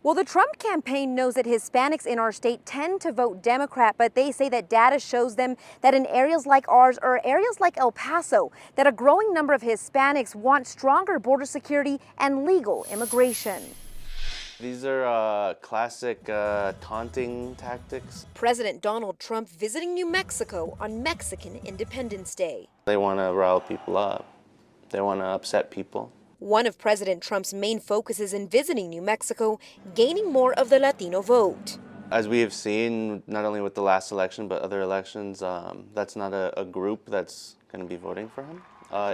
Well, the Trump campaign knows that Hispanics in our state tend to vote Democrat, but they say that data shows them that in areas like ours or areas like El Paso, that a growing number of Hispanics want stronger border security and legal immigration. These are classic taunting tactics. President Donald Trump visiting New Mexico on Mexican Independence Day. They want to rile people up. They want to upset people. One of President Trump's main focuses in visiting New Mexico, gaining more of the Latino vote. As we have seen, not only with the last election, but other elections, that's not a group that's going to be voting for him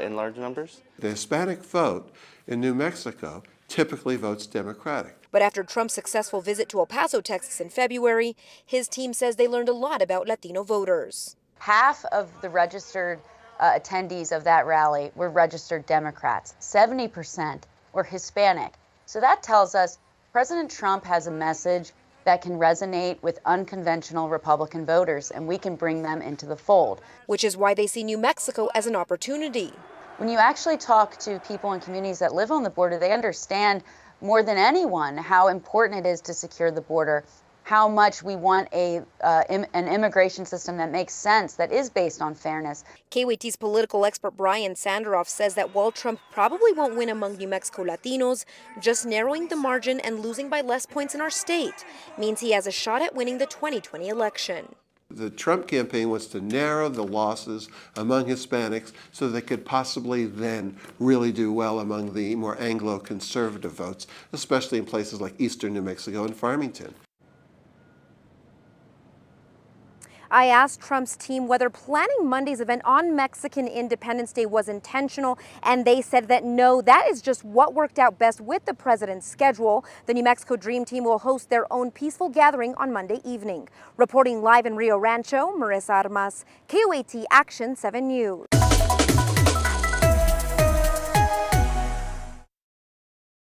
in large numbers. The Hispanic vote in New Mexico typically votes Democratic. But after Trump's successful visit to El Paso, Texas in February, his team says they learned a lot about Latino voters. Half of the registered attendees of that rally were registered Democrats. 70% were Hispanic. So that tells us President Trump has a message that can resonate with unconventional Republican voters, and we can bring them into the fold. Which is why they see New Mexico as an opportunity. When you actually talk to people in communities that live on the border, they understand more than anyone how important it is to secure the border, how much we want an immigration system that makes sense, that is based on fairness. KOAT's political expert Brian Sanderoff says that while Trump probably won't win among New Mexico Latinos, just narrowing the margin and losing by less points in our state means he has a shot at winning the 2020 election. The Trump campaign wants to narrow the losses among Hispanics so they could possibly then really do well among the more Anglo-conservative votes, especially in places like eastern New Mexico and Farmington. I asked Trump's team whether planning Monday's event on Mexican Independence Day was intentional, and they said that no, that is just what worked out best with the president's schedule. The New Mexico Dream Team will host their own peaceful gathering on Monday evening. Reporting live in Rio Rancho, Marissa Armas, KOAT Action 7 News.